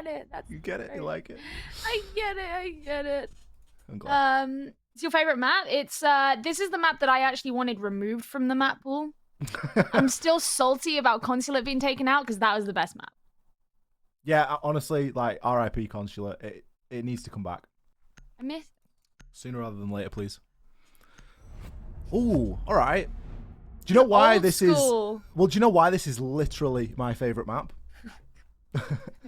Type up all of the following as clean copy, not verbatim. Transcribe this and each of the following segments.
get it. That's You get it? You like it? I get it. I get it. I'm glad. It's your favorite map? It's this is the map that I actually wanted removed from the map pool. I'm still salty about Consulate being taken out because that was the best map. Yeah, honestly, like RIP Consulate, it needs to come back. I missed Sooner rather than later, please. Ooh, all right. Do you know why this is? Well, do you know why this is literally my favorite map?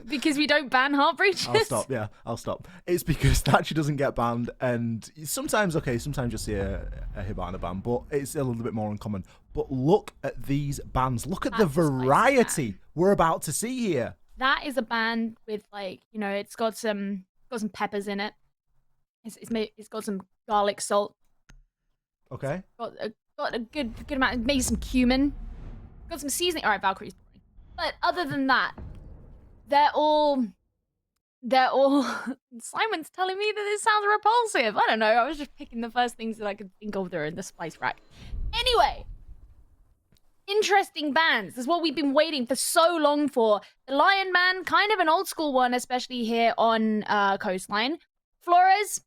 Because we don't ban heart breaches? I'll stop, yeah, I'll stop. It's because Thatcher doesn't get banned, and sometimes, okay, sometimes you'll see a Hibana ban, but it's a little bit more uncommon. But look at these bans. Look at the variety we're about to see here. That is a ban with, like, you know, it's got some peppers in it. It's got some garlic salt. Okay. Got a good amount, maybe some cumin. Got some seasoning. All right, Valkyrie's boring. But other than that, they're all. Simon's telling me that this sounds repulsive. I don't know. I was just picking the first things that I could think of that are in the spice rack. Anyway, interesting bans. This is what we've been waiting for so long for. The Lion ban, kind of an old school one, especially here on Coastline. Flores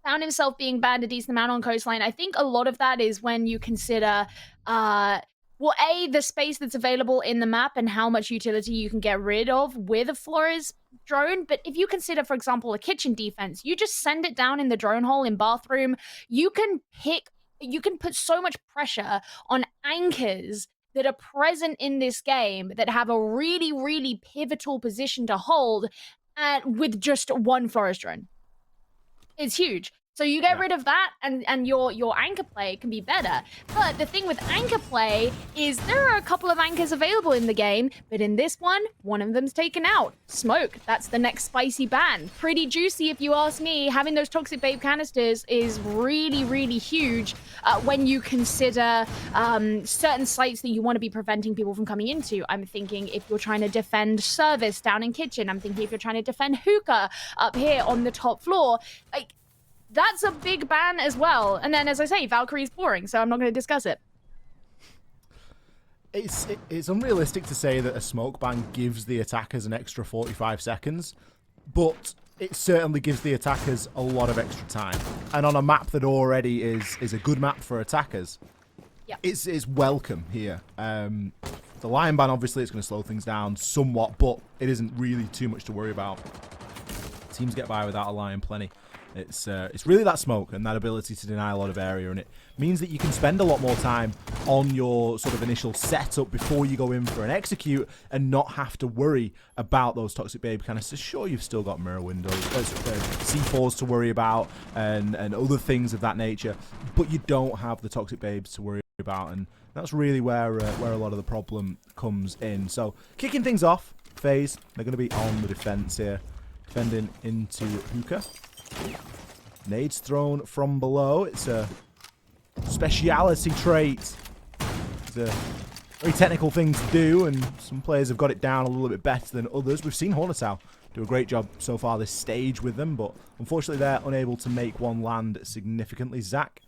found himself being banned a decent amount on Coastline. I think a lot of that is when you consider, well, A, the space that's available in the map and how much utility you can get rid of with a Flores drone. But if you consider, for example, a kitchen defense, you just send it down in the drone hole in bathroom. You can put so much pressure on anchors that are present in this game that have a really, really pivotal position to hold with just one Flores drone. It's huge. So you get rid of that, and your anchor play can be better. But the thing with anchor play is there are a couple of anchors available in the game, but in this one of them's taken out. Smoke, that's the next spicy ban. Pretty juicy if you ask me. Having those Toxic Babe canisters is really, really huge when you consider certain sites that you want to be preventing people from coming into. I'm thinking if you're trying to defend service down in kitchen. I'm thinking if you're trying to defend hookah up here on the top floor. Like, that's a big ban as well. And then, as I say, Valkyrie's boring, so I'm not going to discuss it. It's unrealistic to say that a smoke ban gives the attackers an extra 45 seconds, but it certainly gives the attackers a lot of extra time. And on a map that already is a good map for attackers, it's welcome here. The Lion ban, obviously, it's going to slow things down somewhat, but it isn't really too much to worry about. Teams get by without a Lion plenty. It's really that smoke and that ability to deny a lot of area, and it means that you can spend a lot more time on your sort of initial setup before you go in for an execute and not have to worry about those Toxic Babe canisters. Sure, you've still got mirror windows, C4s to worry about and other things of that nature, but you don't have the Toxic Babes to worry about, and that's really where a lot of the problem comes in. So kicking things off, FaZe, they're going to be on the defense here, defending into hookah. Nades thrown from below. It's a speciality trait. It's a very technical thing to do, and some players have got it down a little bit better than others. We've seen Hornetow do a great job so far this stage with them, but unfortunately they're unable to make one land significantly. Zach,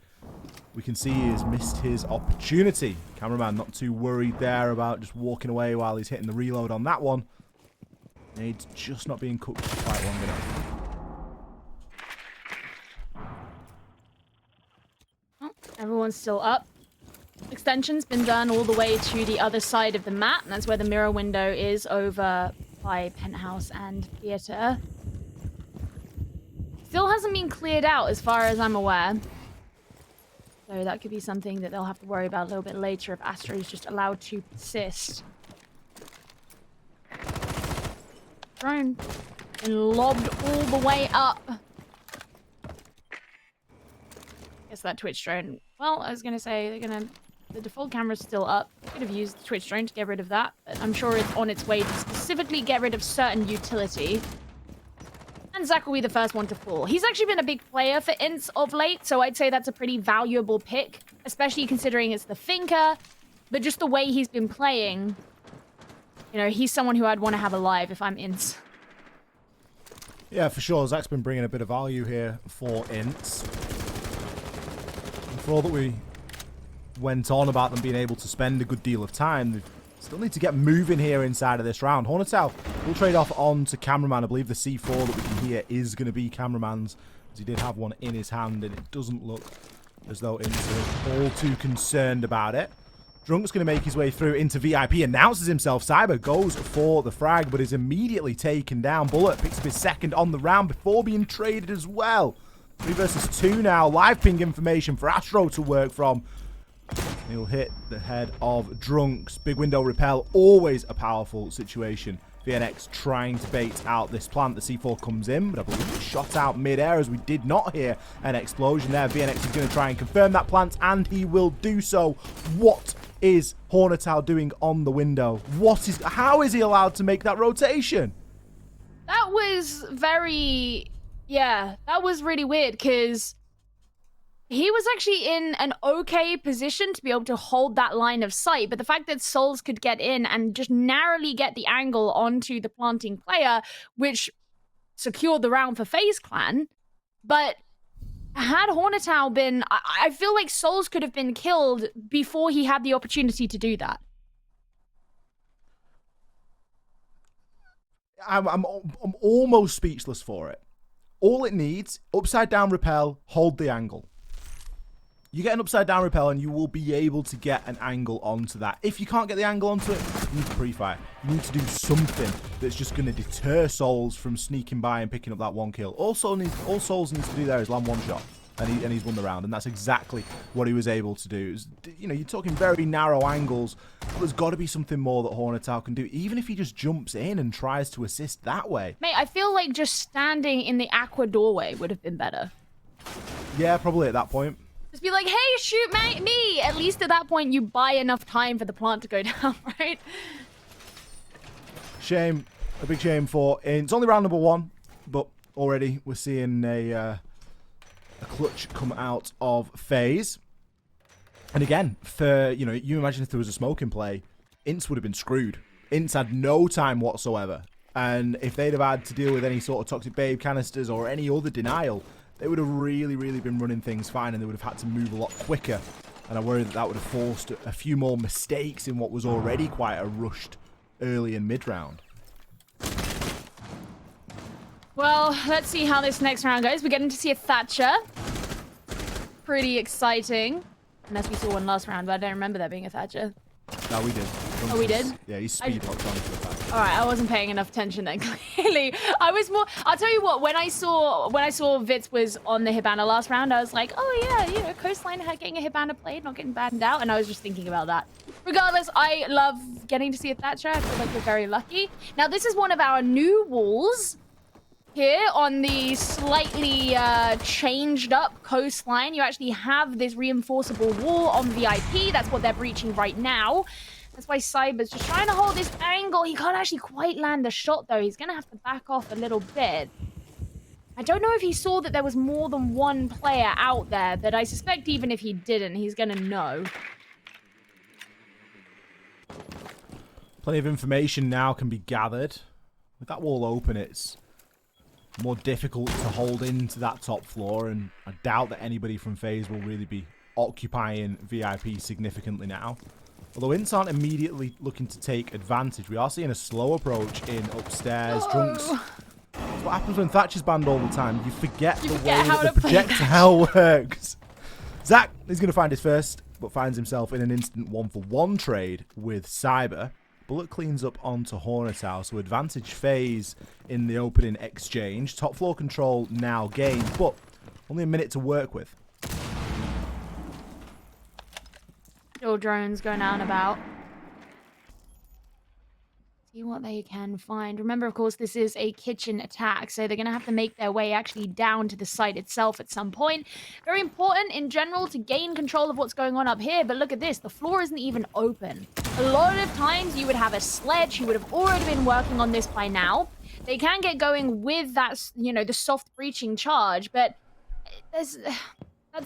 we can see he has missed his opportunity. Cameraman not too worried there about just walking away while he's hitting the reload on that one. Nades just not being cooked quite long enough. Everyone's still up. Extension's been done all the way to the other side of the map, and that's where the mirror window is over by Penthouse and Theater. Still hasn't been cleared out as far as I'm aware. So that could be something that they'll have to worry about a little bit later if Astra is just allowed to persist. Drone been lobbed all the way up. Guess that Twitch drone. Well, I was gonna say the default camera's still up. Could have used the Twitch drone to get rid of that, but I'm sure it's on its way to specifically get rid of certain utility. And Zach will be the first one to fall. He's actually been a big player for INTZ of late, so I'd say that's a pretty valuable pick, especially considering it's the thinker, but just the way he's been playing, you know, he's someone who I'd want to have alive if I'm INTZ. Yeah, for sure. Zach's been bringing a bit of value here for INTZ. For all that we went on about them being able to spend a good deal of time, they've Still need to get moving here inside of this round. Hornetow will trade off on to Cameraman. I believe the C4 that we can hear is going to be Cameraman's, as he did have one in his hand, and it doesn't look as though INTZ is all too concerned about it. Drunk's going to make his way through into VIP, announces himself. Cyber goes for the frag, but is immediately taken down. Bullet picks up his second on the round before being traded as well. 3 versus 2 now. Live ping information for Astro to work from. He'll hit the head of Drunks. Big window repel, always a powerful situation. VNX trying to bait out this plant. The C4 comes in, but I believe it's shot out mid-air as we did not hear an explosion there. VNX is going to try and confirm that plant, and he will do so. What is Hornetow doing on the window? How is he allowed to make that rotation? That was that was really weird, because he was actually in an okay position to be able to hold that line of sight, but the fact that Souls could get in and just narrowly get the angle onto the planting player, which secured the round for FaZe Clan, but had Hornetow been... I feel like Souls could have been killed before he had the opportunity to do that. I'm almost speechless for it. All it needs, upside down repel, hold the angle. You get an upside down repel and you will be able to get an angle onto that. If you can't get the angle onto it, you need to pre-fire. You need to do something that's just going to deter Souls from sneaking by and picking up that one kill. All Souls needs to do there is land one shot, and he's won the round, and that's exactly what he was able to do. You know, you're talking very narrow angles. There's got to be something more that Hornetow can do, even if he just jumps in and tries to assist that way. Mate, I feel like just standing in the aqua doorway would have been better. Yeah, probably at that point. Just be like, hey, shoot me! At least at that point, you buy enough time for the plant to go down, right? Shame. A big shame for... It's only round number 1, but already we're seeing a clutch come out of FaZe. And again, you imagine if there was a smoke in play, INTZ would have been screwed. INTZ had no time whatsoever. And if they'd have had to deal with any sort of toxic babe canisters or any other denial, they would have really been running things fine, and they would have had to move a lot quicker. And I worry that that would have forced a few more mistakes in what was already quite a rushed early and mid-round. Well, let's see how this next round goes. We're getting to see a Thatcher. Pretty exciting. Unless we saw one last round, but I don't remember there being a Thatcher. No, we did. Oh, we did? Yeah, he speed hopped onto the Thatcher. Alright, I wasn't paying enough attention then, clearly. I was more... I'll tell you what, when I saw Vitz was on the Hibana last round, I was like, oh yeah, you know, Coastline getting a Hibana played, not getting battened out, and I was just thinking about that. Regardless, I love getting to see a Thatcher. I feel like we're very lucky. Now, this is one of our new walls here on the slightly changed up coastline. You actually have this reinforceable wall on VIP. That's what they're breaching right now. That's why Cyber's just trying to hold this angle. He can't actually quite land the shot, though. He's going to have to back off a little bit. I don't know if he saw that there was more than one player out there, but I suspect even if he didn't, he's going to know. Plenty of information now can be gathered. With that wall open, it's more difficult to hold into that top floor, and I doubt that anybody from FaZe will really be occupying VIP significantly now. Although INTZ aren't immediately looking to take advantage, we are seeing a slow approach in upstairs. Drunks. That's what happens when Thatcher's banned all the time. You forget the way that the projectile works. Zach is going to find his first, but finds himself in an instant 1-for-1 trade with Cyber. Bullet cleans up onto Hornetow, so advantage FaZe in the opening exchange. Top floor control now gained, but only a minute to work with. Still drones going out and about. See what they can find. Remember, of course, this is a kitchen attack, so they're going to have to make their way actually down to the site itself at some point. Very important in general to gain control of what's going on up here, but look at this. The floor isn't even open. A lot of times you would have a sledge who would have already been working on this by now. They can get going with that, you know, the soft breaching charge, but that's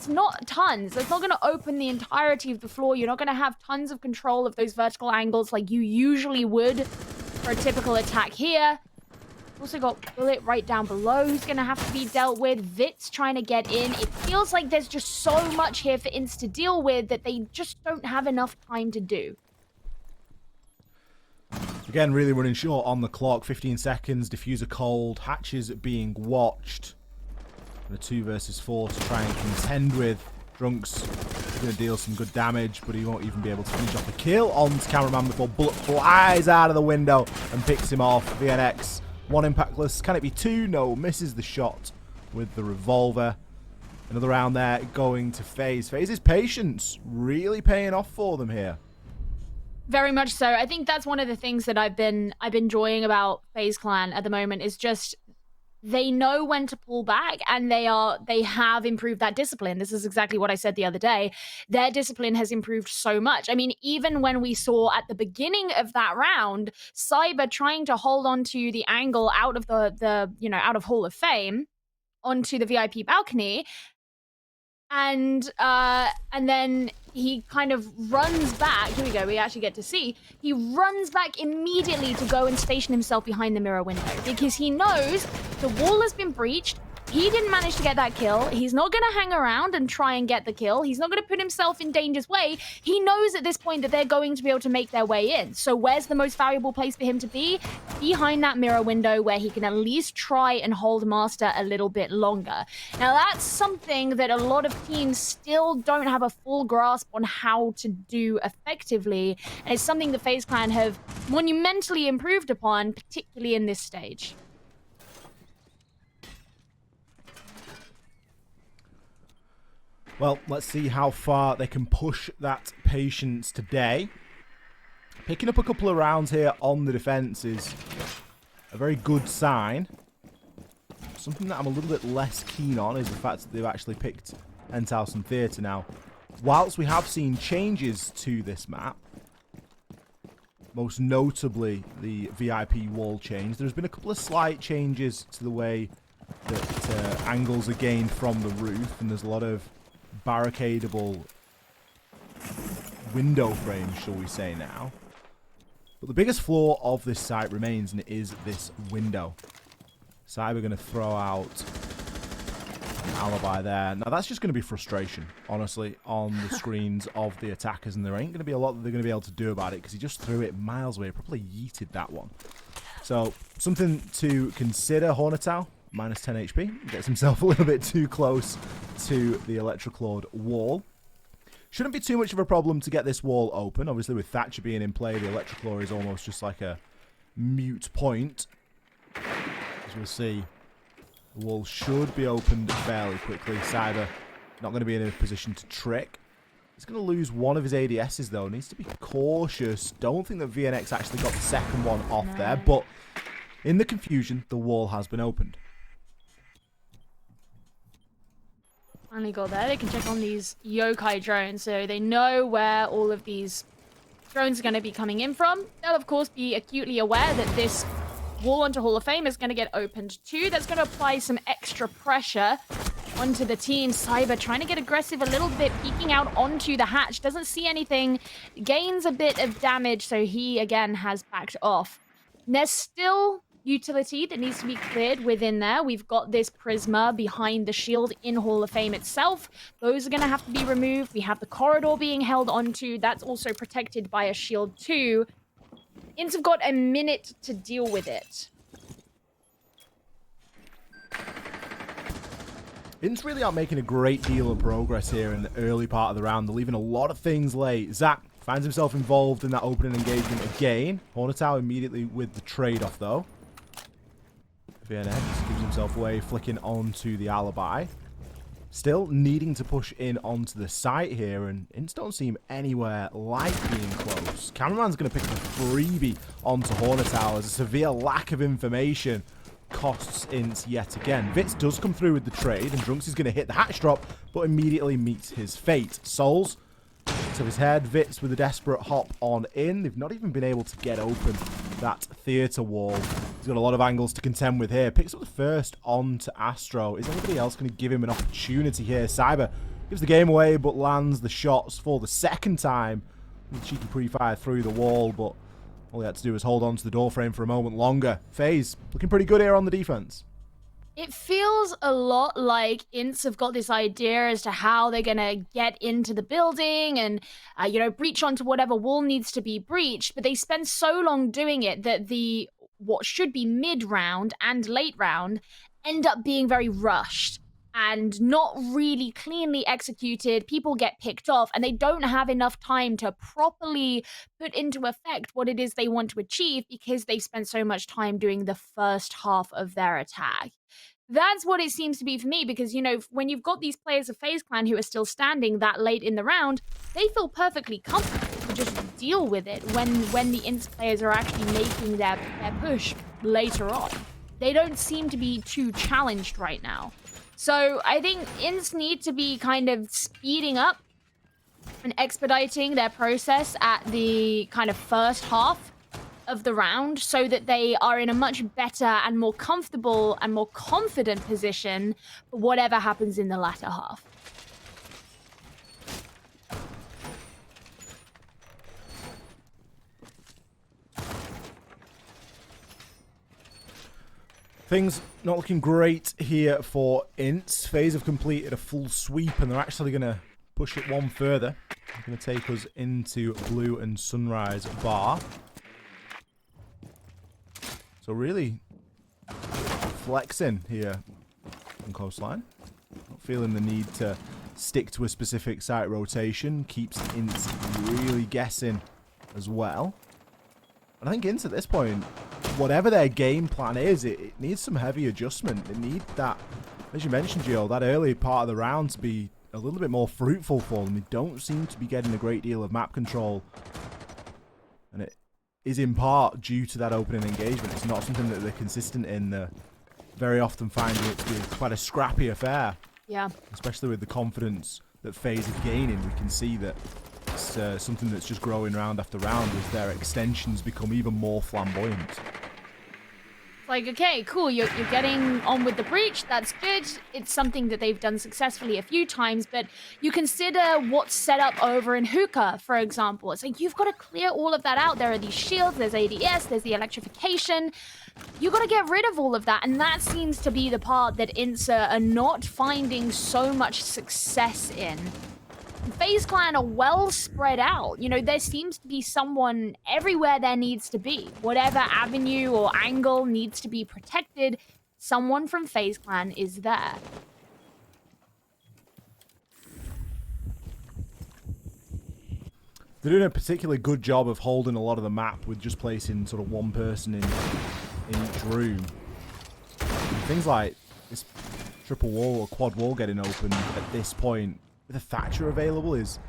not tons. That's not going to open the entirety of the floor. You're not going to have tons of control of those vertical angles like you usually would for a typical attack here. Also got Bullet right down below who's going to have to be dealt with. Vitz trying to get in. It feels like there's just so much here for INTZ to deal with that they just don't have enough time to do. Again, really running short on the clock. 15 seconds, diffuser cold, hatches being watched. And a 2 versus 4 to try and contend with. Drunk's going to deal some good damage, but he won't even be able to finish off the kill on cameraman before bullet flies out of the window and picks him off. VNX, 1 impactless. Can it be 2? No, misses the shot with the revolver. Another round there going to FaZe. FaZe's patience really paying off for them here. Very much so. I think that's one of the things that I've been enjoying about FaZe Clan at the moment is just they know when to pull back, and they have improved that discipline. This is exactly what I said the other day. Their discipline has improved so much. I mean, even when we saw at the beginning of that round, Cyber trying to hold on to the angle out of the out of Hall of Fame onto the VIP balcony, and then he kind of runs back. Here we go. We actually get to see. He runs back immediately to go and station himself behind the mirror window because he knows the wall has been breached. He didn't manage to get that kill. He's not going to hang around and try and get the kill. He's not going to put himself in danger's way. He knows at this point that they're going to be able to make their way in. So where's the most valuable place for him to be? Behind that mirror window where he can at least try and hold Master a little bit longer. Now that's something that a lot of teams still don't have a full grasp on how to do effectively. And it's something the FaZe Clan have monumentally improved upon, particularly in this stage. Well, let's see how far they can push that patience today. Picking up a couple of rounds here on the defense is a very good sign. Something that I'm a little bit less keen on is the fact that they've actually picked INTZ and Theatre now. Whilst we have seen changes to this map, most notably the VIP wall change, there's been a couple of slight changes to the way that angles are gained from the roof, and there's a lot of barricadable window frames, shall we say now. But the biggest flaw of this site remains, and it is this window. Cyber going to throw out an alibi there. Now that's just going to be frustration, honestly, on the screens of the attackers, and there ain't going to be a lot that they're going to be able to do about it because he just threw it miles away, probably yeeted that one. So something to consider. Hornetow, minus 10 HP, gets himself a little bit too close to the Electroclawed wall. Shouldn't be too much of a problem to get this wall open. Obviously, with Thatcher being in play, the Electroclaw is almost just like a mute point. As we'll see, the wall should be opened fairly quickly. Cyber not going to be in a position to trick. He's going to lose one of his ADSs, though. Needs to be cautious. Don't think that VNX actually got the second one off there, but in the confusion, the wall has been opened. Finally got there. They can check on these yokai drones, so they know where all of these drones are going to be coming in from. They'll, of course, be acutely aware that this wall onto Hall of Fame is going to get opened too. That's going to apply some extra pressure onto the team. Cyber trying to get aggressive a little bit, peeking out onto the hatch. Doesn't see anything. Gains a bit of damage, so he, again, has backed off. There's still utility that needs to be cleared within there. We've got this Prisma behind the shield in Hall of Fame itself. Those are going to have to be removed. We have the corridor being held onto. That's also protected by a shield too. INTZ have got a minute to deal with it. INTZ really aren't making a great deal of progress here in the early part of the round. They're leaving a lot of things late. Zach finds himself involved in that opening engagement again. Hornetow immediately with the trade-off, though. VNX gives himself away, flicking onto the alibi. Still needing to push in onto the site here, and INTZ don't seem anywhere like being close. Cameraman's going to pick up a freebie onto Hornetow as a severe lack of information costs INTZ yet again. Vitz does come through with the trade, and Drunks is going to hit the hatch drop, but immediately meets his fate. Souls to his head. Vitz with a desperate hop on in. They've not even been able to get open that theatre wall. He's got a lot of angles to contend with here. Picks up the first on to Astro. Is anybody else going to give him an opportunity here? Cyber gives the game away, but lands the shots for the second time. Cheeky pre-fire through the wall, but all he had to do was hold on to the door frame for a moment longer. FaZe looking pretty good here on the defense. It feels a lot like INTZ have got this idea as to how they're going to get into the building and, breach onto whatever wall needs to be breached. But they spend so long doing it that what should be mid-round and late round end up being very rushed and not really cleanly executed. People get picked off and they don't have enough time to properly put into effect what it is they want to achieve because they've spent so much time doing the first half of their attack. That's what it seems to be for me because, when you've got these players of FaZe Clan who are still standing that late in the round, they feel perfectly comfortable to just deal with it when the INTZ players are actually making their push later on. They don't seem to be too challenged right now. So I think INTZ need to be kind of speeding up and expediting their process at the kind of first half of the round so that they are in a much better and more comfortable and more confident position for whatever happens in the latter half. Things not looking great here for INTZ. FaZe have completed a full sweep and they're actually going to push it one further. They're going to take us into Blue and Sunrise Bar. So really flexing here on Coastline. Not feeling the need to stick to a specific site rotation. Keeps INTZ really guessing as well. And I think INTZ at this point, whatever their game plan is, it needs some heavy adjustment. They need that, as you mentioned, Gio, that early part of the round to be a little bit more fruitful for them. They don't seem to be getting a great deal of map control. And it is in part due to that opening engagement. It's not something that they're consistent in. Very often finding it to be quite a scrappy affair. Yeah. Especially with the confidence that FaZe is gaining. We can see that it's something that's just growing round after round as their extensions become even more flamboyant. Like, okay, cool, you're getting on with the breach, that's good. It's something that they've done successfully a few times, but you consider what's set up over in Hookah, for example. It's like, you've got to clear all of that out. There are these shields, there's ADS, there's the electrification. You got to get rid of all of that, and that seems to be the part that INTZ are not finding so much success in. FaZe Clan are well spread out. There seems to be someone everywhere there needs to be. Whatever avenue or angle needs to be protected, someone from FaZe Clan is there. They're doing a particularly good job of holding a lot of the map with just placing sort of one person in each room. And things like this triple wall or quad wall getting open at this point with a Thatcher available is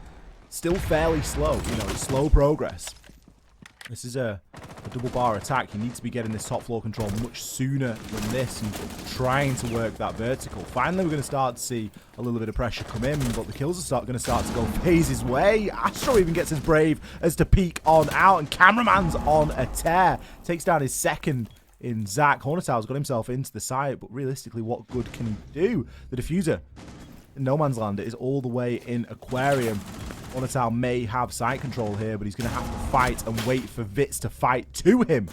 still fairly slow. It's slow progress. This is a double bar attack. You need to be getting this top floor control much sooner than this and trying to work that vertical. Finally, we're going to start to see a little bit of pressure come in, but the kills are going to start to go FaZe's way. Astro even gets as brave as to peek on out, and Cameraman's on a tear. Takes down his second in Zach. Hornetow's got himself into the site, but realistically, what good can he do? The diffuser in No Man's Land is all the way in Aquarium. Hornetow may have site control here, but he's going to have to fight and wait for Vitz to fight to him.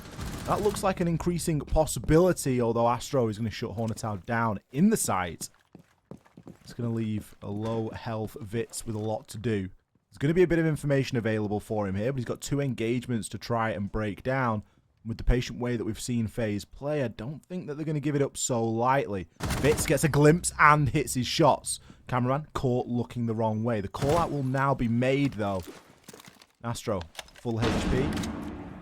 That looks like an increasing possibility, although Astro is going to shut Hornetow down in the site. It's going to leave a low health Vitz with a lot to do. There's going to be a bit of information available for him here, but he's got 2 engagements to try and break down. With the patient way that we've seen FaZe play, I don't think that they're going to give it up so lightly. Vitz gets a glimpse and hits his shots. Cameraman caught looking the wrong way. The call-out will now be made, though. Astro, full HP.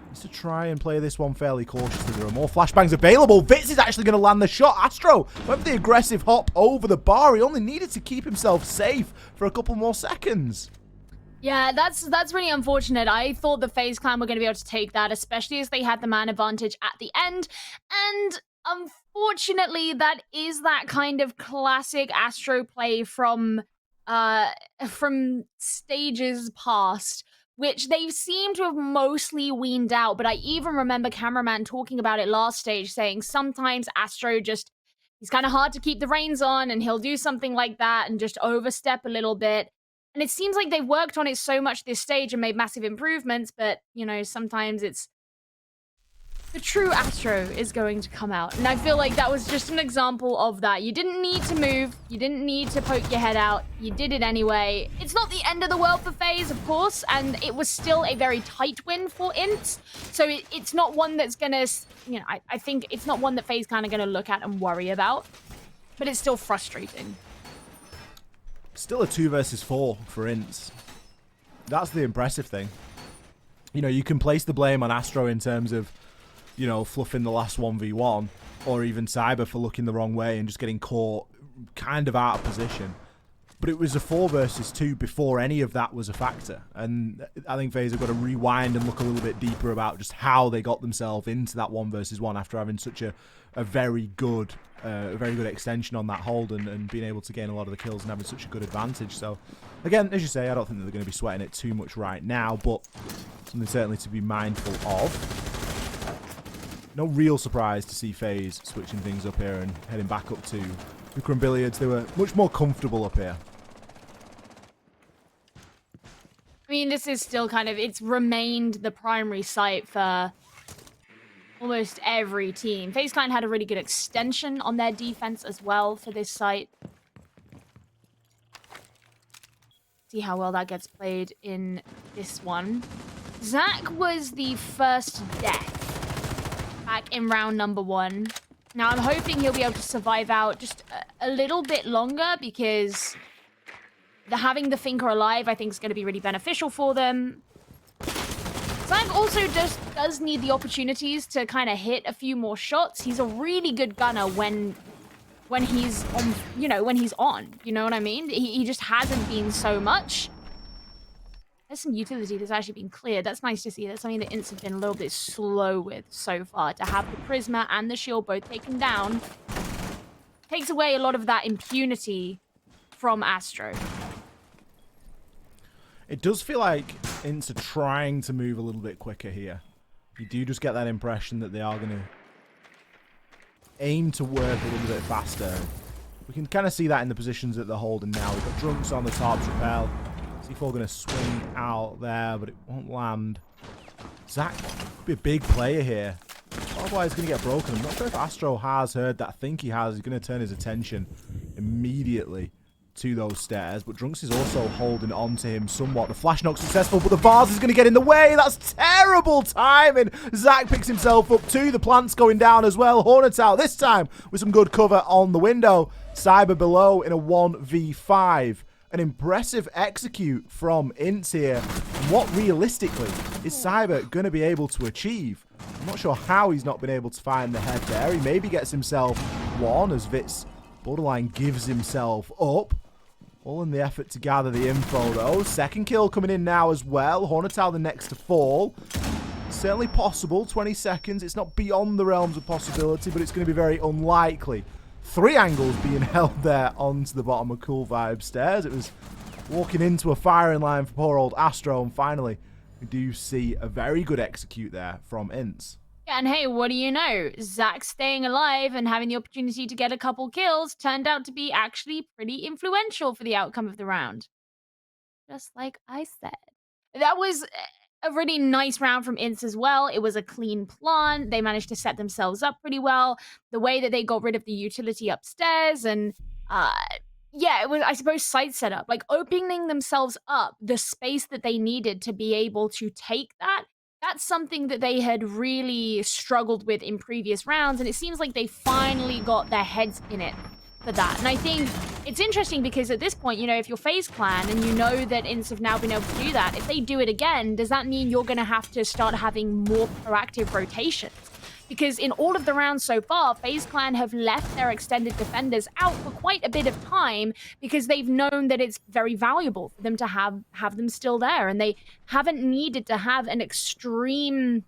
Needs to try and play this one fairly cautiously. There are more flashbangs available. Vitz is actually going to land the shot. Astro went for the aggressive hop over the bar. He only needed to keep himself safe for a couple more seconds. Yeah, that's really unfortunate. I thought the FaZe Clan were going to be able to take that, especially as they had the man advantage at the end. And unfortunately, that is that kind of classic Astro play from stages past, which they seem to have mostly weaned out. But I even remember Cameraman talking about it last stage, saying sometimes Astro he's kind of hard to keep the reins on, and he'll do something like that and just overstep a little bit. And it seems like they've worked on it so much this stage and made massive improvements, but, sometimes it's the true Astro is going to come out. And I feel like that was just an example of that. You didn't need to move. You didn't need to poke your head out. You did it anyway. It's not the end of the world for FaZe, of course, and it was still a very tight win for INTZ. So it's not one that's going to, you know, I think it's not one that FaZe kind of going to look at and worry about. But it's still frustrating. Still a 2 versus 4 for INTZ. That's the impressive thing. You know, you can place the blame on Astro in terms of, you know, fluffing the last 1v1, or even Cyber for looking the wrong way and just getting caught kind of out of position. But it was a 4 versus 2 before any of that was a factor. And I think FaZe have got to rewind and look a little bit deeper about just how they got themselves into that 1 versus 1 after having such a very good extension on that hold and being able to gain a lot of the kills and having such a good advantage. So, again, as you say, I don't think that they're going to be sweating it too much right now, but something certainly to be mindful of. No real surprise to see FaZe switching things up here and heading back up to Vikram Billiards. They were much more comfortable up here. I mean, this is still kind of, it's remained the primary site for almost every team. FaZe Clan had a really good extension on their defense as well for this site. See how well that gets played in this one. Zach was the first death back in round number 1. Now, I'm hoping he'll be able to survive out just a little bit longer because having the Thinker alive, I think, is going to be really beneficial for them. Zach also does need the opportunities to kind of hit a few more shots. He's a really good gunner when he's on, you know, when he's on. You know what I mean? He just hasn't been so much. There's some utility that's actually been cleared. That's nice to see. That's something that INTZ have been a little bit slow with so far. To have the Prisma and the Shield both taken down takes away a lot of that impunity from Astro. It does feel like INTZ are trying to move a little bit quicker here. You do just get that impression that they are going to aim to work a little bit faster. We can kind of see that in the positions that they're holding now. We've got Drunks on the Tarps Repel. C4 going to swing out there, but it won't land. Zach could be a big player here. Otherwise, going to get broken. I'm not sure if Astro has heard that. I think he has. He's going to turn his attention immediately to those stairs, but Drunks is also holding on to him somewhat. The flash knock successful, but the vase is going to get in the way. That's terrible timing. Zach picks himself up too. The plant's going down as well. Hornets out this time with some good cover on the window. Cyber below in a 1v5. An impressive execute from INTZ here. And what realistically is Cyber going to be able to achieve? I'm not sure how he's not been able to find the head there. He maybe gets himself one as Vitz borderline gives himself up. All in the effort to gather the info though. Second kill coming in now as well. Hornetal the next to fall. Certainly possible. 20 seconds. It's not beyond the realms of possibility, but it's going to be very unlikely. 3 angles being held there onto the bottom of Cool Vibe stairs. It was walking into a firing line for poor old Astro, and finally we do see a very good execute there from INTZ. Yeah, and hey, what do you know? Zach staying alive and having the opportunity to get a couple kills turned out to be actually pretty influential for the outcome of the round. Just like I said. That was a really nice round from INTZ as well. It was a clean plant. They managed to set themselves up pretty well. The way that they got rid of the utility upstairs and, yeah, it was, I suppose, site setup. Like, opening themselves up the space that they needed to be able to take that. That's something that they had really struggled with in previous rounds, and it seems like they finally got their heads in it for that. And I think it's interesting because at this point, you know, if you're FaZe Clan and you know that INTZ have now been able to do that, if they do it again, does that mean you're going to have to start having more proactive rotations? Because in all of the rounds so far, FaZe Clan have left their extended defenders out for quite a bit of time because they've known that it's very valuable for them to have them still there. And they haven't needed to have an extreme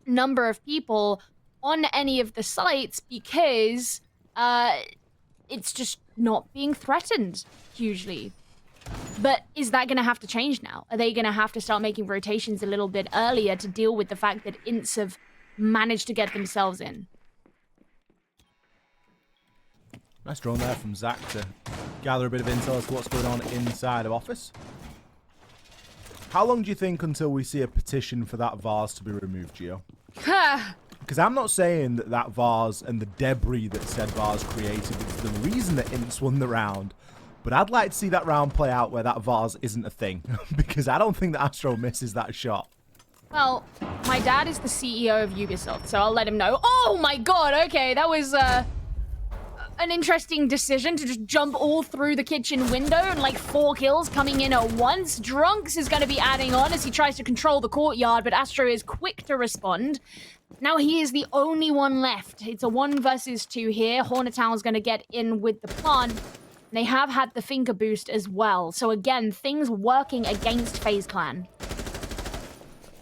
number of people on any of the sites because it's just not being threatened hugely. But is that going to have to change now? Are they going to have to start making rotations a little bit earlier to deal with the fact that INTZ have managed to get themselves in? Nice drone there from Zach to gather a bit of intel as to what's going on inside of office. How long do you think until we see a petition for that vase to be removed, Gio? Because I'm not saying that that vase and the debris that said vase created is the reason that INTZ won the round. But I'd like to see that round play out where that vase isn't a thing. Because I don't think that Astro misses that shot. Well, my dad is the CEO of Ubisoft, so I'll let him know. Oh my god, okay, that was an interesting decision to just jump all through the kitchen window and like 4 kills coming in at once. Drunks is going to be adding on as he tries to control the courtyard, but Astro is quick to respond. Now he is the only one left. It's a 1 versus 2 here. Hornetown is going to get in with the plant. They have had the finger boost as well. So again, things working against FaZe Clan.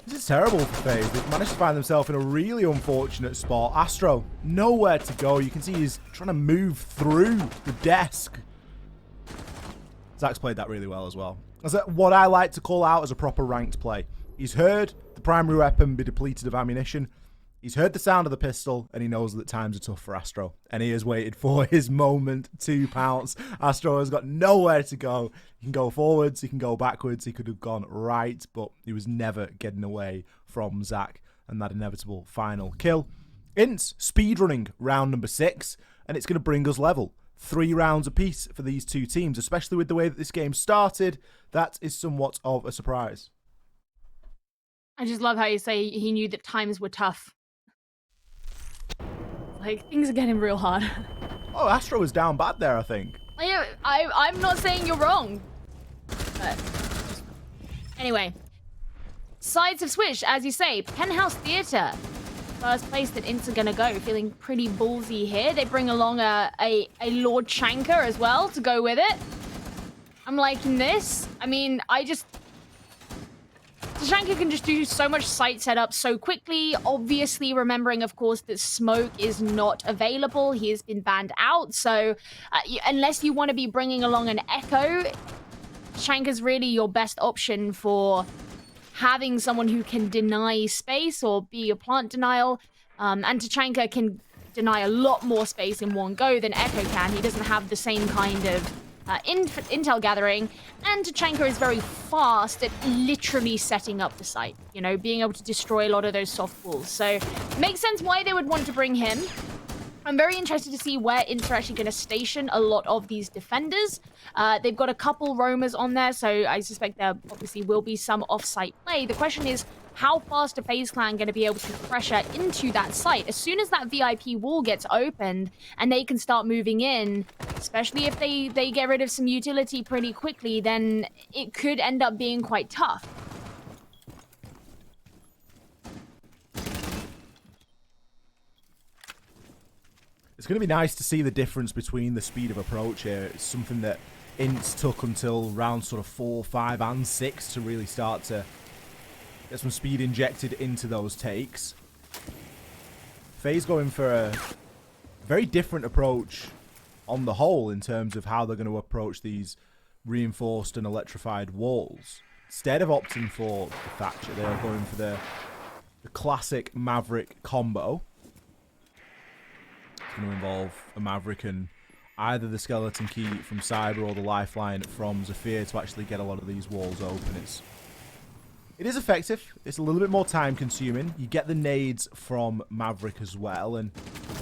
This is terrible for FaZe. They've managed to find themselves in a really unfortunate spot. Astro, nowhere to go. You can see he's trying to move through the desk. Zach's played that really well as well. That's what I like to call out as a proper ranked play. He's heard the primary weapon be depleted of ammunition. He's heard the sound of the pistol, and he knows that times are tough for Astro. And he has waited for his moment to pounce. Astro has got nowhere to go. He can go forwards, he can go backwards, he could have gone right, but he was never getting away from Zach and that inevitable final kill. INTZ speedrunning round number 6, and it's going to bring us level. 3 rounds apiece for these two teams, especially with the way that this game started. That is somewhat of a surprise. I just love how you say he knew that times were tough. Like, things are getting real hard. Oh, Astro was down bad there, I think. Yeah, I'm not saying you're wrong. But anyway, sides have switched, as you say. Penthouse Theatre, first place that INTZ are gonna go. Feeling pretty ballsy here. They bring along a Lord Chanker as well to go with it. I'm liking this. I mean, Tashanka can just do so much site setup so quickly. Obviously, remembering, of course, that smoke is not available. He has been banned out. So, unless you want to be bringing along an Echo, Tashanka's really your best option for having someone who can deny space or be a plant denial. And Tashanka can deny a lot more space in one go than Echo can. He doesn't have the same kind of intel gathering, and Tashanka is very fast at literally setting up the site, you know, being able to destroy a lot of those soft walls. So it makes sense why they would want to bring him. I'm very interested to see where INTZ are actually going to station a lot of these defenders. They've got a couple roamers on there, so I suspect there obviously will be some off-site play. The question is, how fast are FaZe Clan going to be able to pressure into that site? As soon as that VIP wall gets opened and they can start moving in, especially if they get rid of some utility pretty quickly, then it could end up being quite tough. It's going to be nice to see the difference between the speed of approach here. It's something that INTZ took until round sort of 4, 5, and 6 to really start to get some speed injected into those takes. FaZe going for a very different approach on the whole in terms of how they're going to approach these reinforced and electrified walls. Instead of opting for the Thatcher, they're going for the classic Maverick combo. It's going to involve a Maverick and either the Skeleton Key from Cyber or the Lifeline from Zafir to actually get a lot of these walls open. It is effective. It's a little bit more time consuming. You get the nades from Maverick as well, and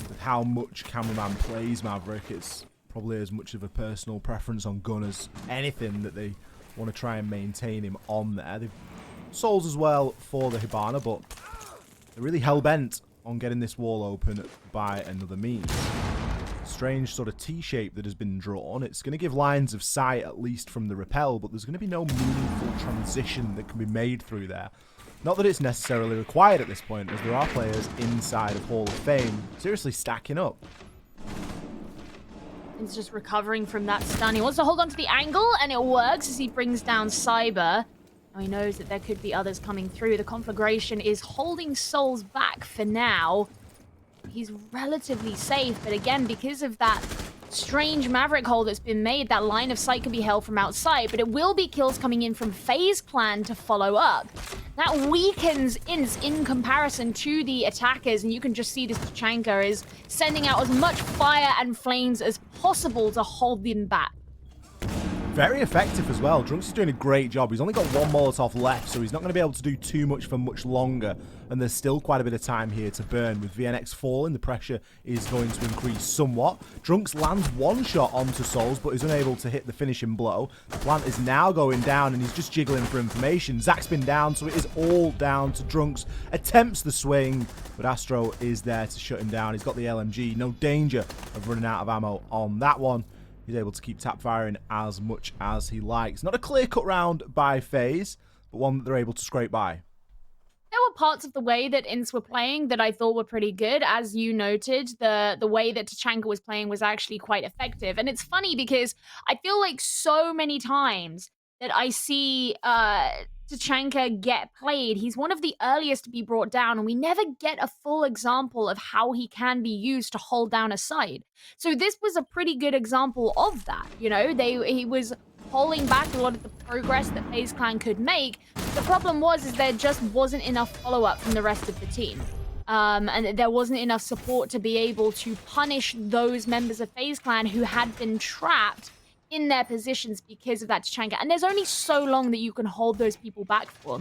with how much Cameraman plays Maverick, it's probably as much of a personal preference on gun as anything that they want to try and maintain him on there. They've souls as well for the Hibana, but they're really hell-bent on getting this wall open by another means. Strange sort of T-shape that has been drawn. It's going to give lines of sight at least from the rappel, but there's going to be no meaningful transition that can be made through there. Not that it's necessarily required at this point, as there are players inside of Hall of Fame seriously stacking up. He's just recovering from that stun. He wants to hold on to the angle, and it works as he brings down Cyber. Now he knows that there could be others coming through. The conflagration is holding souls back for now. He's relatively safe, but again, because of that strange Maverick hole that's been made, that line of sight can be held from outside, but it will be kills coming in from FaZe Clan to follow up. That weakens INTZ in comparison to the attackers, and you can just see this Tashanka is sending out as much fire and flames as possible to hold them back. Very effective as well. Drunks is doing a great job. He's only got one Molotov left, so he's not going to be able to do too much for much longer. And there's still quite a bit of time here to burn. With VNX falling, the pressure is going to increase somewhat. Drunks lands one shot onto Souls, but is unable to hit the finishing blow. The plant is now going down, and he's just jiggling for information. Zach's been down, so it is all down to Drunks. Attempts the swing, but Astro is there to shut him down. He's got the LMG. No danger of running out of ammo on that one. He's able to keep tap firing as much as he likes. Not a clear-cut round by FaZe, but one that they're able to scrape by. There were parts of the way that INTZ were playing that I thought were pretty good. As you noted, the way that Tachanka was playing was actually quite effective. And it's funny because I feel like so many times that I see Tachanka get played, he's one of the earliest to be brought down, and we never get a full example of how he can be used to hold down a side. So this was a pretty good example of that. You know, he was holding back a lot of the progress that FaZe Clan could make. The problem is there just wasn't enough follow-up from the rest of the team. And there wasn't enough support to be able to punish those members of FaZe Clan who had been trapped in their positions because of that Tachanka. And there's only so long that you can hold those people back for.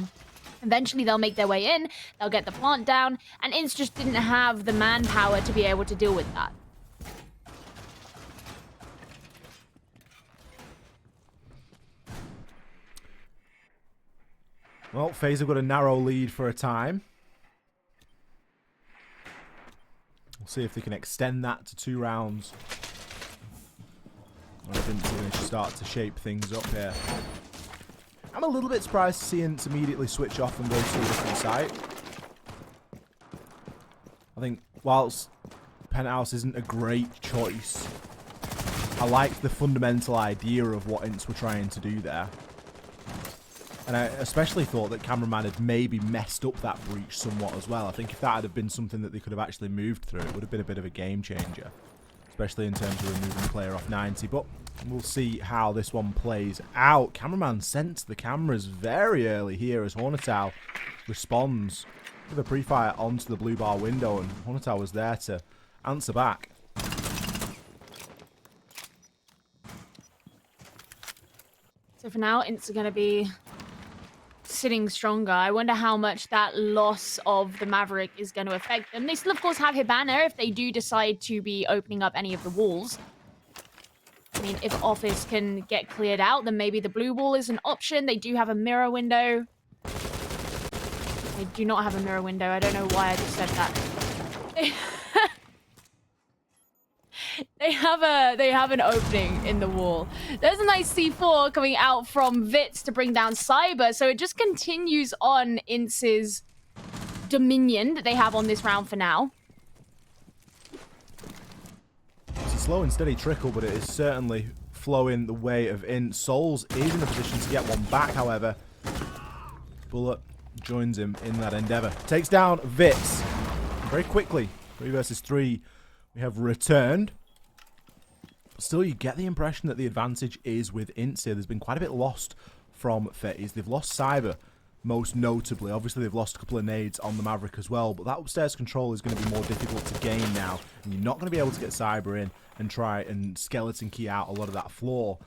Eventually, they'll make their way in, they'll get the plant down, and INTZ just didn't have the manpower to be able to deal with that. Well, FaZe have got a narrow lead for a time. We'll see if they can extend that to 2 rounds. I think they're going to start to shape things up here. I'm a little bit surprised to see INTZ immediately switch off and go to a different site. I think whilst Penthouse isn't a great choice, I like the fundamental idea of what INTZ were trying to do there. And I especially thought that Cameraman had maybe messed up that breach somewhat as well. I think if that had been something that they could have actually moved through, it would have been a bit of a game changer. Especially in terms of removing the player off 90. But we'll see how this one plays out. Cameraman sent the cameras very early here as Hornetow responds with a pre-fire onto the blue bar window. And Hornetow was there to answer back. So for now, INTZ are going to be sitting stronger. I wonder how much that loss of the Maverick is going to affect them. They still, of course, have Hibana if they do decide to be opening up any of the walls. I mean, if Office can get cleared out, then maybe the blue wall is an option. They do have a mirror window. They do not have a mirror window. I don't know why I just said that. They have an opening in the wall. There's a nice C4 coming out from Vitz to bring down Cyber, so it just continues on INTZ's dominion that they have on this round for now. It's a slow and steady trickle, but it is certainly flowing the way of INTZ. Souls is in a position to get one back, however. Bullet joins him in that endeavor. Takes down Vitz very quickly. 3 versus 3. We have returned. Still, you get the impression that the advantage is with INTZ here. There's been quite a bit lost from FaZe. They've lost Cyber, most notably. Obviously, they've lost a couple of nades on the Maverick as well, but that upstairs control is going to be more difficult to gain now, and you're not going to be able to get Cyber in and try and skeleton key out a lot of that floor.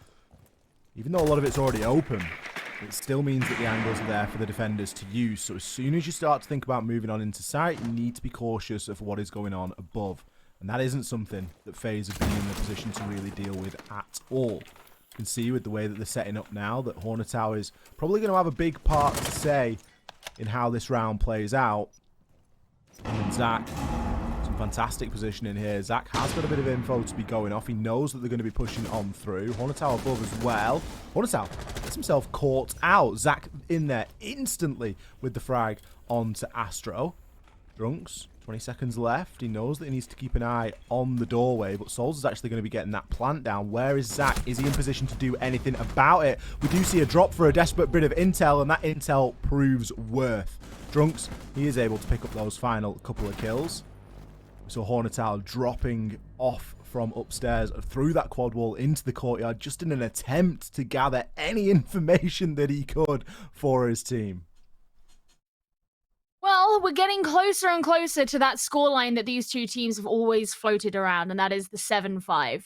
Even though a lot of it's already open, it still means that the angles are there for the defenders to use. So as soon as you start to think about moving on into sight, you need to be cautious of what is going on above. And that isn't something that FaZe have been in the position to really deal with at all. You can see with the way that they're setting up now that Hornetow is probably going to have a big part to say in how this round plays out. And Zach, some fantastic positioning here. Zach has got a bit of info to be going off. He knows that they're going to be pushing on through. Hornetow above as well. Hornetow gets himself caught out. Zach in there instantly with the frag onto Astro. Drunks. 20 seconds left. He knows that he needs to keep an eye on the doorway, but Souls is actually going to be getting that plant down. Where is Zach? Is he in position to do anything about it? We do see a drop for a desperate bit of intel, and that intel proves worth. Drunks, he is able to pick up those final couple of kills. So Hornetow dropping off from upstairs through that quad wall into the courtyard just in an attempt to gather any information that he could for his team. Well, we're getting closer and closer to that scoreline that these two teams have always floated around, and that is the 7-5.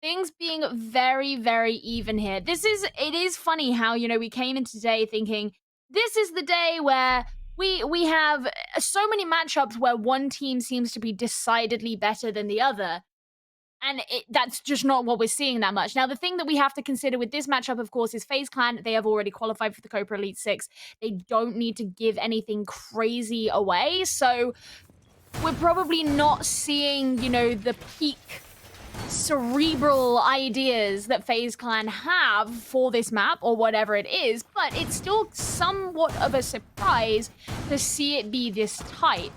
Things being very, very even here. It is funny how, you know, we came in today thinking this is the day where we have so many matchups where one team seems to be decidedly better than the other. And that's just not what we're seeing that much. Now, the thing that we have to consider with this matchup, of course, is FaZe Clan. They have already qualified for the Copa Elite 6. They don't need to give anything crazy away. So we're probably not seeing, you know, the peak cerebral ideas that FaZe Clan have for this map or whatever it is, but it's still somewhat of a surprise to see it be this tight.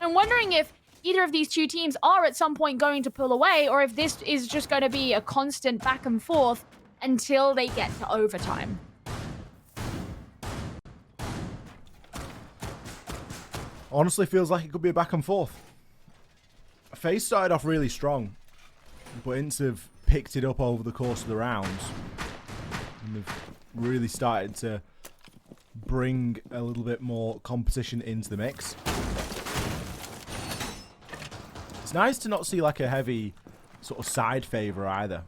I'm wondering if either of these two teams are at some point going to pull away, or if this is just going to be a constant back and forth until they get to overtime. Honestly, feels like it could be a back and forth. FaZe started off really strong, but INTZ have picked it up over the course of the rounds. And they've really started to bring a little bit more competition into the mix. It's nice to not see like a heavy sort of side favour either.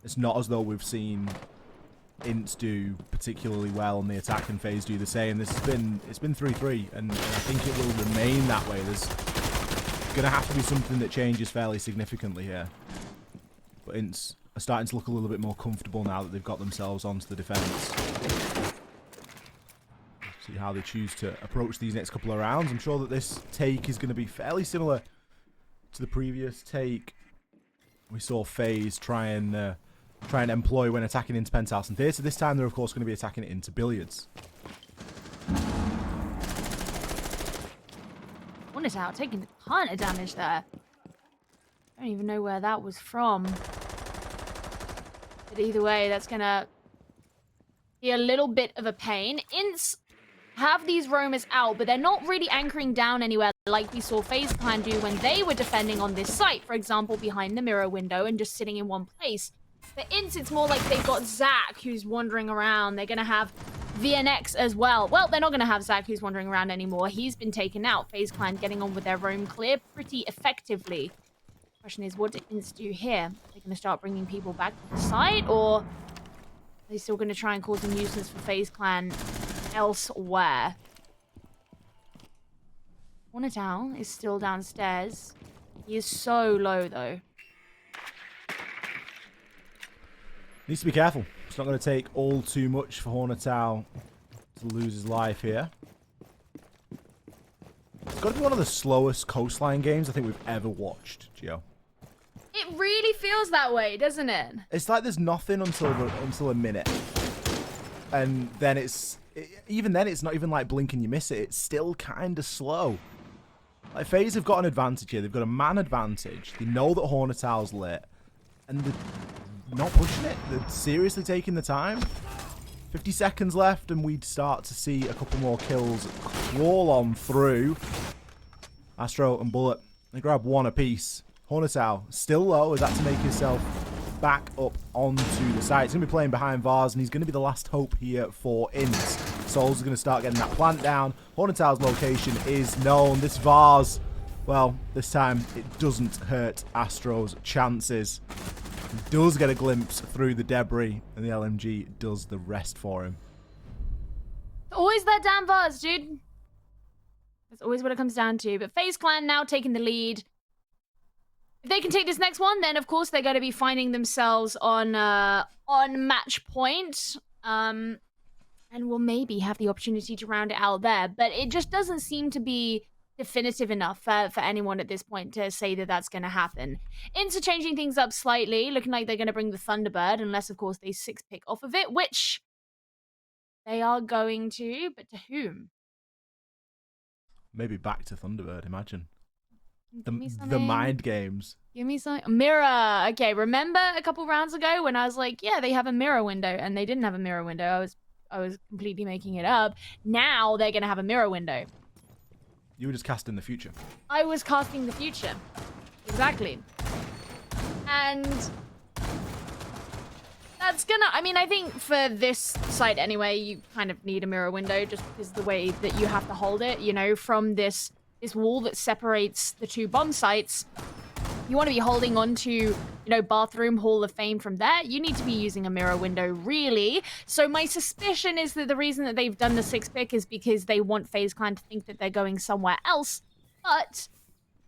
It's not as though we've seen INTZ do particularly well on the attack and FaZe do the same. It's been 3-3, and I think it will remain that way. There's going to have to be something that changes fairly significantly here. But INTZ are starting to look a little bit more comfortable now that they've got themselves onto the defence. See how they choose to approach these next couple of rounds. I'm sure that this take is going to be fairly similar to the previous take we saw FaZe try and employ when attacking into Penthouse and Theatre. This time they're of course going to be attacking it into Billiards. One is out, taking a ton of damage there. I don't even know where that was from. But either way, that's going to be a little bit of a pain. INTZ have these roamers out, but they're not really anchoring down anywhere like we saw FaZe Clan do when they were defending on this site, for example, behind the mirror window and just sitting in one place. For INTZ, it's more like they've got Zach who's wandering around. They're going to have VNX as well. Well, they're not going to have Zach who's wandering around anymore. He's been taken out. FaZe Clan getting on with their roam clear pretty effectively. Question is, what do INTZ do here? Are they going to start bringing people back to the site, or are they still going to try and cause a nuisance for FaZe Clan elsewhere? Hornetown is still downstairs. He is so low, though. Needs to be careful. It's not going to take all too much for Hornetown to lose his life here. It's got to be one of the slowest coastline games I think we've ever watched, Gio. It really feels that way, doesn't it? It's like there's nothing until a minute. And then even then it's not even like blink and you miss it. It's still kind of slow. Like FaZe have got an advantage here. They've got a man advantage. They know that Hornetown's lit. And they're not pushing it. They're seriously taking the time. 50 seconds left and we'd start to see a couple more kills crawl on through. Astro and Bullet, they grab one apiece. Hornetown still low as that to make himself back up onto the site. He's going to be playing behind Vars and he's going to be the last hope here for INTZ. Souls are going to start getting that plant down. Hornetown's location is known. This Vars, well, this time it doesn't hurt Astro's chances. He does get a glimpse through the debris and the LMG does the rest for him. Always that damn Vars, dude. That's always what it comes down to. But FaZe Clan now taking the lead. If they can take this next one, then of course they're going to be finding themselves on match point. And will maybe have the opportunity to round it out there. But it just doesn't seem to be definitive enough for anyone at this point to say that that's going to happen. INTZ changing things up slightly, looking like they're going to bring the Thunderbird, unless of course they 6-pick off of it, which they are going to, but to whom? Maybe back to Thunderbird, imagine. The mind games. Give me some mirror. Okay, remember a couple rounds ago when I was like, yeah, they have a mirror window, and they didn't have a mirror window. I was completely making it up. Now they're gonna have a mirror window. You were just casting the future. I was casting the future. Exactly. And that's gonna, I mean, I think for this site anyway, you kind of need a mirror window just because the way that you have to hold it, you know, from this wall that separates the two bomb sites. you want to be holding on to, you know, bathroom hall of fame from there, you need to be using a mirror window, really. So my suspicion is that the reason that they've done the 6th pick is because they want FaZe Clan to think that they're going somewhere else. But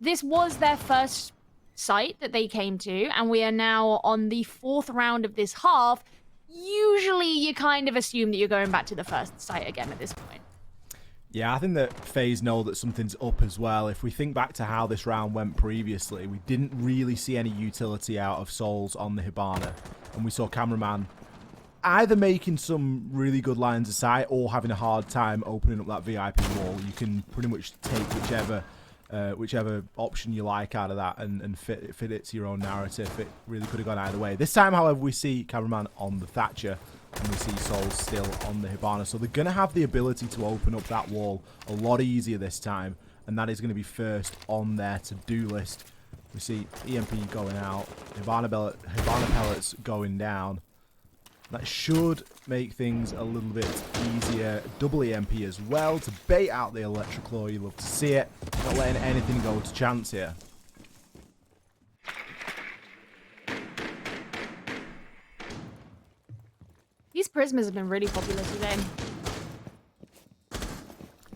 this was their first site that they came to, and we are now on the 4th round of this half. Usually you kind of assume that you're going back to the first site again at this point. Yeah, I think that FaZe know that something's up as well. If we think back to how this round went previously, we didn't really see any utility out of Souls on the Hibana. And we saw Cameraman either making some really good lines of sight or having a hard time opening up that VIP wall. You can pretty much take whichever option you like out of that and fit it to your own narrative. It really could have gone either way. This time, however, we see Cameraman on the Thatcher. And we see Souls still on the Hibana. So they're going to have the ability to open up that wall a lot easier this time. And that is going to be first on their to-do list. We see EMP going out. Hibana pellets going down. That should make things a little bit easier. Double EMP as well to bait out the Electroclaw. You love to see it. Not letting anything go to chance here. These Prismas have been really popular today.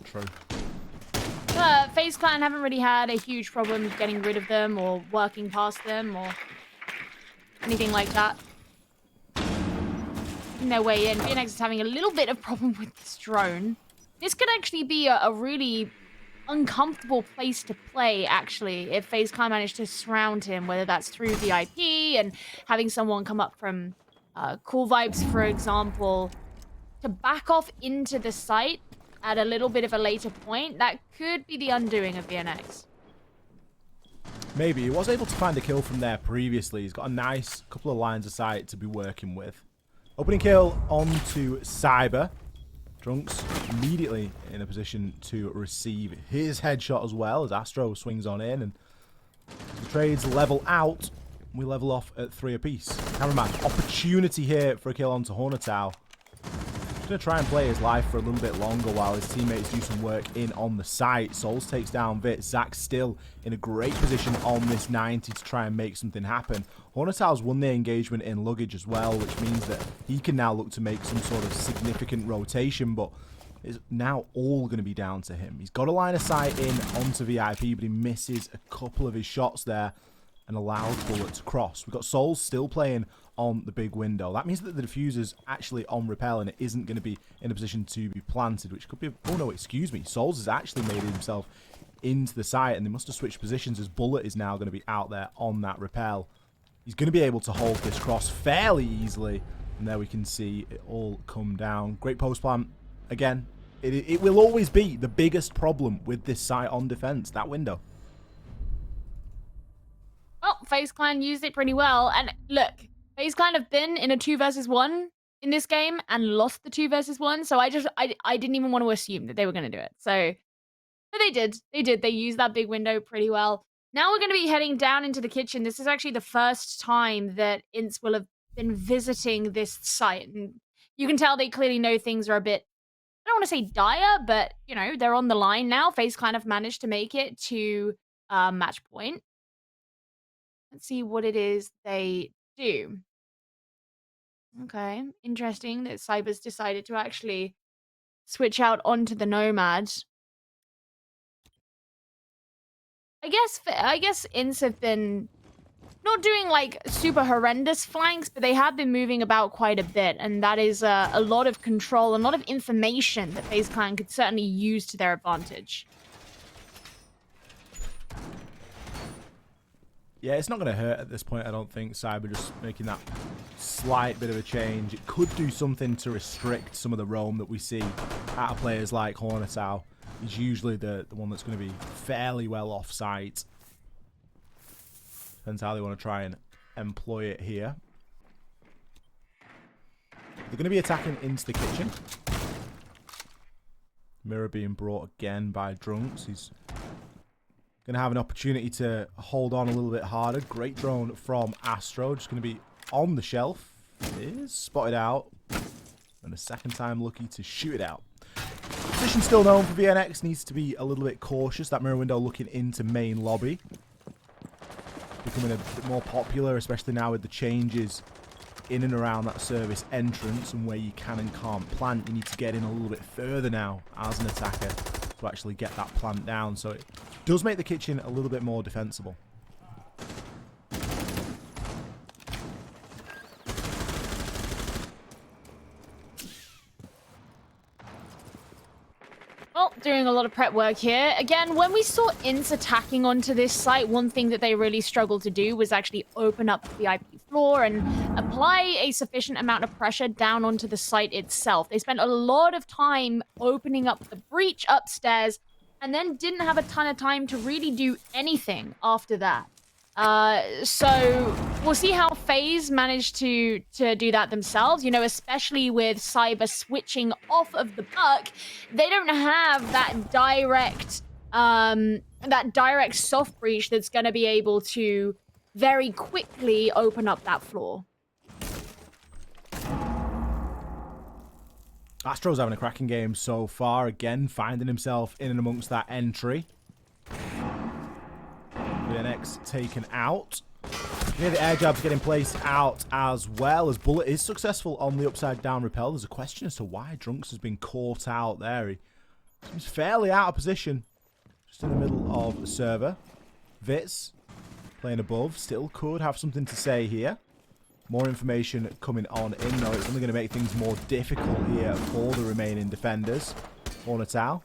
True. FaZe Clan haven't really had a huge problem getting rid of them or working past them or anything like that. In their way in, VNX is having a little bit of problem with this drone. This could actually be a really uncomfortable place to play, actually, if FaZe Clan managed to surround him, whether that's through VIP and having someone come up from Cool Vibes, for example, to back off into the site at a little bit of a later point. That could be the undoing of VNX. Maybe. He was able to find a kill from there previously. He's got a nice couple of lines of sight to be working with. Opening kill onto Cyber. Drunks immediately in a position to receive his headshot as well as Astro swings on in, and the trades level out. We level off at 3 apiece. Cameraman, opportunity here for a kill onto Hornetow. He's going to try and play his life for a little bit longer while his teammates do some work in on the site. Souls takes down Vit. Zach's still in a great position on this 90 to try and make something happen. Hornetow's won the engagement in luggage as well, which means that he can now look to make some sort of significant rotation, but it's now all going to be down to him. He's got a line of sight in onto VIP, but he misses a couple of his shots there and allows bullet to cross. We've got Souls still playing on the big window. That means that the diffuser's actually on rappel and it isn't going to be in a position to be planted, which could be... Oh no, excuse me. Souls has actually made himself into the site and they must have switched positions as bullet is now going to be out there on that rappel. He's going to be able to hold this cross fairly easily. And there we can see it all come down. Great post plant. Again, it will always be the biggest problem with this site on defense, that window. Well, FaZe Clan used it pretty well. And look, FaZe Clan have been in a 2 versus 1 in this game and lost the 2 versus 1. So I didn't even want to assume that they were going to do it. But they did. They used that big window pretty well. Now we're going to be heading down into the kitchen. This is actually the first time that INTZ will have been visiting this site. And you can tell they clearly know things are a bit, I don't want to say dire, but, you know, they're on the line now. FaZe Clan have managed to make it to match point. Let's see what it is they do. Okay, interesting that Cyber's decided to actually switch out onto the Nomad. I guess INTZ have been not doing like super horrendous flanks, but they have been moving about quite a bit, and that is a lot of control and a lot of information that FaZe Clan could certainly use to their advantage. Yeah, it's not going to hurt at this point, I don't think. Cyber just making that slight bit of a change. It could do something to restrict some of the roam that we see out of players like Hornetow. He's usually the one that's going to be fairly well off-site. Depends how they want to try and employ it here. They're going to be attacking into the kitchen. Mirror being brought again by Drunks. He's going to have an opportunity to hold on a little bit harder. Great drone from Astro. Just going to be on the shelf. It is spotted out. And a second time lucky to shoot it out. Position still known for VNX. Needs to be a little bit cautious. That mirror window looking into main lobby. becoming a bit more popular, especially now with the changes in and around that service entrance and where you can and can't plant. You need to get in a little bit further now as an attacker to actually get that plant down. So it does make the kitchen a little bit more defensible. Well, doing a lot of prep work here. Again, when we saw INTZ attacking onto this site, one thing that they really struggled to do was actually open up the VIP floor and apply a sufficient amount of pressure down onto the site itself. They spent a lot of time opening up the breach upstairs and then didn't have a ton of time to really do anything after that. So we'll see how FaZe managed to do that themselves, you know, especially with Cyber switching off of the buck. They don't have that direct soft breach that's going to be able to very quickly open up that floor. Astro's having a cracking game so far, again finding himself in and amongst that entry. VNX taken out. Near the air jabs getting placed out as well, as Bullet is successful on the upside down repel. There's a question as to why Drunks has been caught out there. He seems fairly out of position, just in the middle of the server. Vitz playing above, still could have something to say here. More information coming on in, though. It's only going to make things more difficult here for the remaining defenders. Hornetal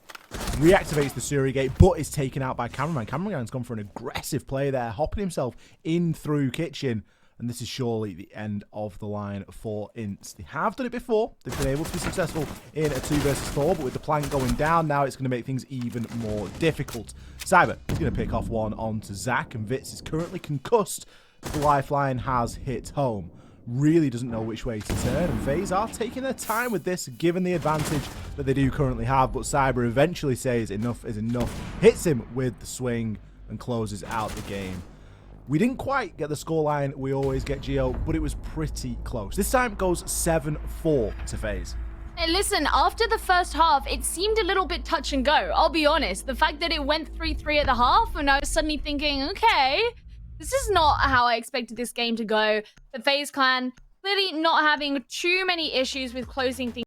reactivates the Suri gate, but is taken out by Cameraman. Cameraman's gone for an aggressive play there, hopping himself in through kitchen. And this is surely the end of the line for INTZ. They have done it before. They've been able to be successful in a 2 versus 4, but with the plank going down, now it's going to make things even more difficult. Cyber is going to pick off one onto Zach, and Vitz is currently concussed. The lifeline has hit home. Really doesn't know which way to turn, and FaZe are taking their time with this, given the advantage that they do currently have, but Cyber eventually says enough is enough, hits him with the swing, and closes out the game. We didn't quite get the scoreline we always get, Geo, but it was pretty close. This time it goes 7-4 to FaZe. Hey, listen, after the first half, it seemed a little bit touch and go, I'll be honest. The fact that it went 3-3 at the half, and I was suddenly thinking, okay, this is not how I expected this game to go. The FaZe clan clearly not having too many issues with closing things